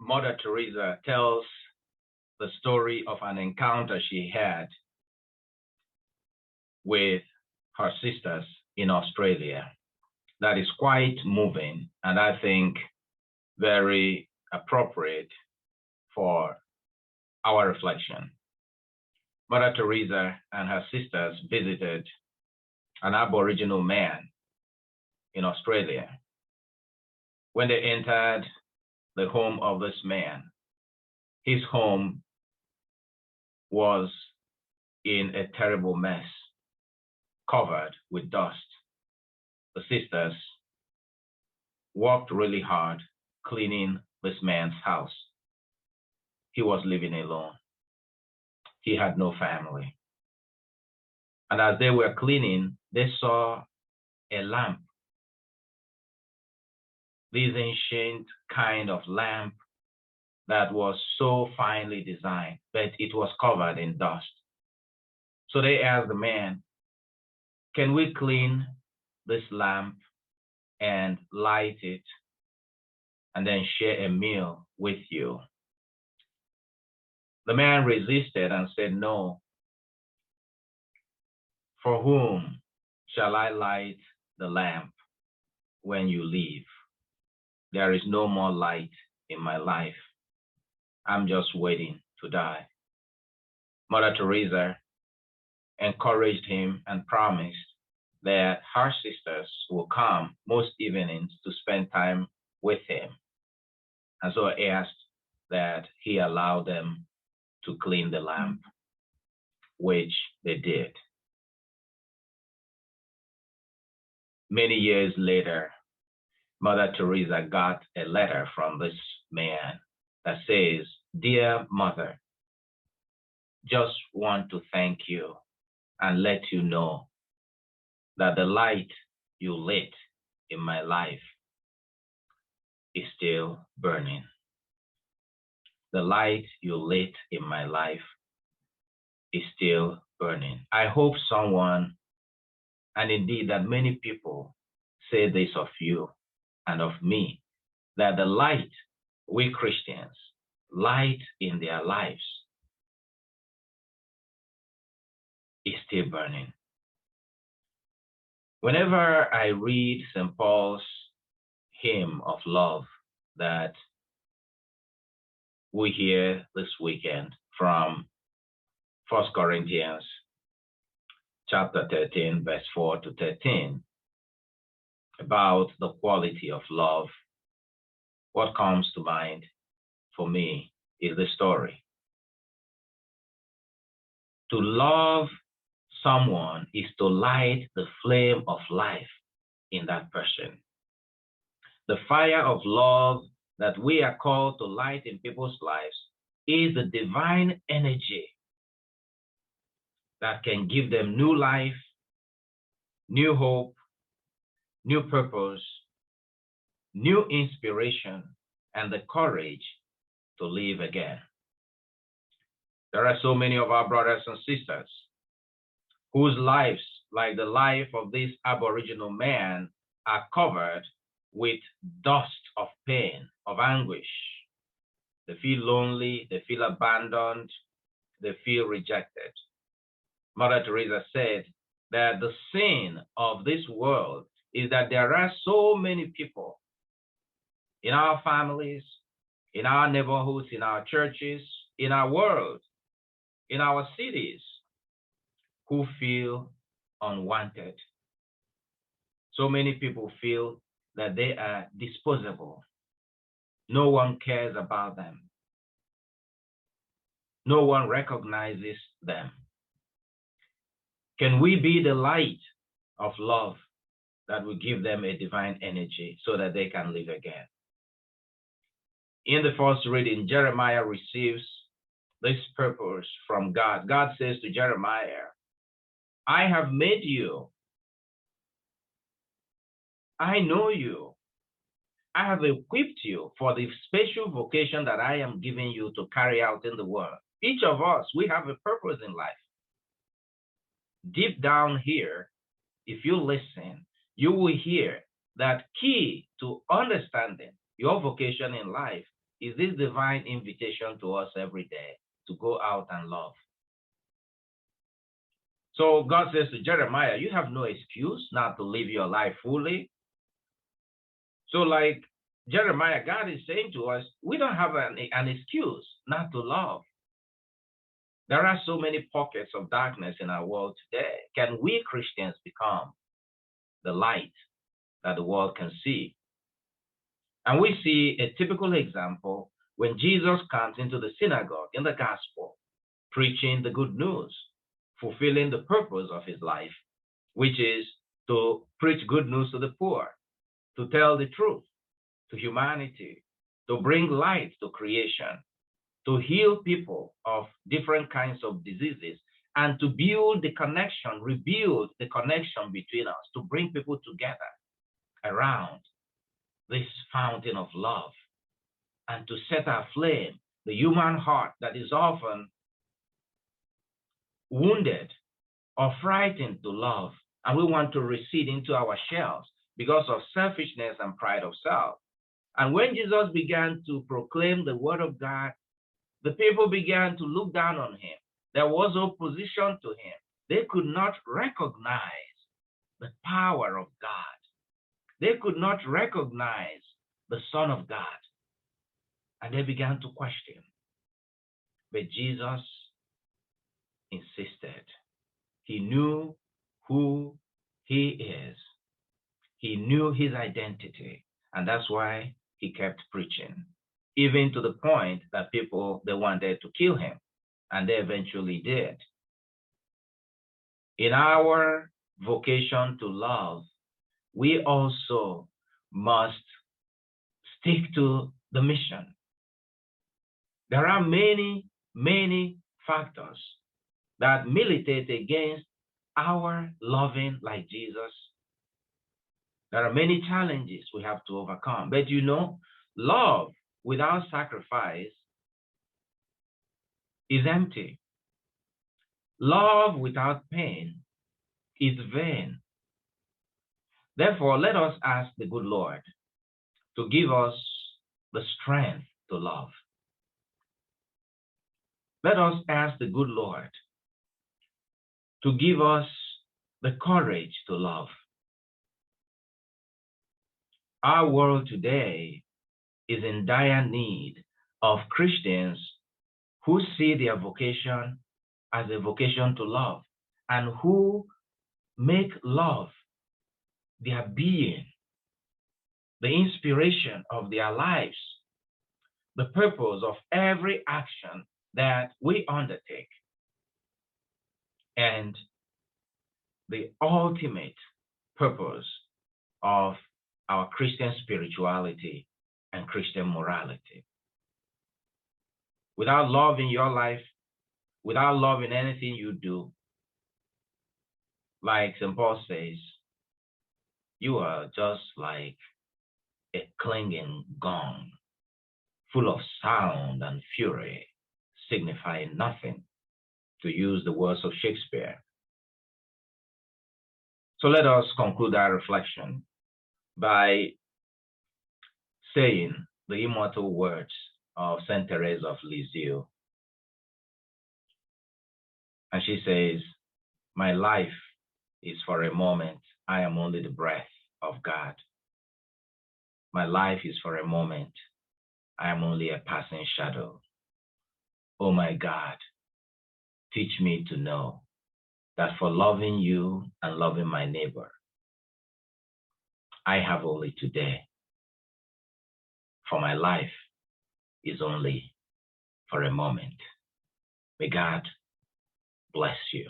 Mother Teresa tells the story of an encounter she had with her sisters in Australia. That is quite moving and I think very appropriate for our reflection. Mother Teresa and her sisters visited an Aboriginal man in Australia. When they entered the home of this man, his home was in a terrible mess, covered with dust. The sisters worked really hard cleaning this man's house. He was living alone. He had no family. And as they were cleaning, they saw a lamp, this ancient kind of lamp that was so finely designed, but it was covered in dust. So they asked the man, can we clean this lamp and light it and then share a meal with you? The man resisted and said, no. For whom shall I light the lamp when you leave? There is no more light in my life. I'm just waiting to die. Mother Teresa encouraged him and promised that her sisters will come most evenings to spend time with him. And so I asked that he allow them to clean the lamp, which they did. Many years later, Mother Teresa got a letter from this man that says, dear mother, just want to thank you and let you know that the light you lit in my life is still burning. The light you lit in my life is still burning. I hope someone, and indeed that many people, say this of you and of me, that the light we Christians light in their lives is still burning. Whenever I read St. Paul's hymn of love that we hear this weekend from 1 Corinthians chapter 13, verse 4 to 13, about the quality of love, what comes to mind for me is the story. To love someone is to light the flame of life in that person. The fire of love that we are called to light in people's lives is the divine energy that can give them new life, new hope, new purpose, new inspiration, and the courage to live again. There are so many of our brothers and sisters whose lives, like the life of this Aboriginal man, are covered with dust of pain, of anguish. They feel lonely, they feel abandoned, they feel rejected. Mother Teresa said that the sin of this world is that there are so many people in our families, in our neighborhoods, in our churches, in our world, in our cities, who feel unwanted. So many people feel that they are disposable. No one cares about them. No one recognizes them. Can we be the light of love that will give them a divine energy so that they can live again? In the first reading, Jeremiah receives this purpose from God. God says to Jeremiah, I have made you. I know you. I have equipped you for the special vocation that I am giving you to carry out in the world. Each of us, we have a purpose in life. Deep down here, if you listen, you will hear that key to understanding your vocation in life is this divine invitation to us every day to go out and love. So God says to Jeremiah, you have no excuse not to live your life fully. So like Jeremiah, God is saying to us, we don't have an excuse not to love. There are so many pockets of darkness in our world today. Can we Christians become the light that the world can see? And we see a typical example when Jesus comes into the synagogue in the gospel, preaching the good news, fulfilling the purpose of his life, which is to preach good news to the poor, to tell the truth to humanity, to bring light to creation, to heal people of different kinds of diseases, and to build the connection, rebuild the connection between us, to bring people together around this fountain of love, and to set aflame the human heart that is often wounded or frightened to love, and we want to recede into our shells because of selfishness and pride of self. And when Jesus began to proclaim the word of God, the people began to look down on him. There was opposition to him. They could not recognize the power of God. They could not recognize the Son of God. And they began to question. But Jesus insisted. He knew who he is. He knew his identity. And that's why he kept preaching, even to the point that people, they wanted to kill him. And they eventually did. In our vocation to love, we also must stick to the mission. There are many, many factors that militate against our loving like Jesus. There are many challenges we have to overcome. But you know, love without sacrifice is empty. Love without pain is vain. Therefore, let us ask the good Lord to give us the strength to love. Let us ask the good Lord to give us the courage to love. Our world today is in dire need of Christians who see their vocation as a vocation to love and who make love their being, the inspiration of their lives, the purpose of every action that we undertake, and the ultimate purpose of our Christian spirituality and Christian morality. Without love in your life, without love in anything you do, like St. Paul says, you are just like a clanging gong, full of sound and fury, signifying nothing, to use the words of Shakespeare. So let us conclude our reflection by saying the immortal words of Saint Therese of Lisieux. And she says, my life is for a moment. I am only the breath of God. My life is for a moment. I am only a passing shadow. Oh my God, teach me to know that for loving you and loving my neighbor, I have only today. For my life is only for a moment. May God bless you.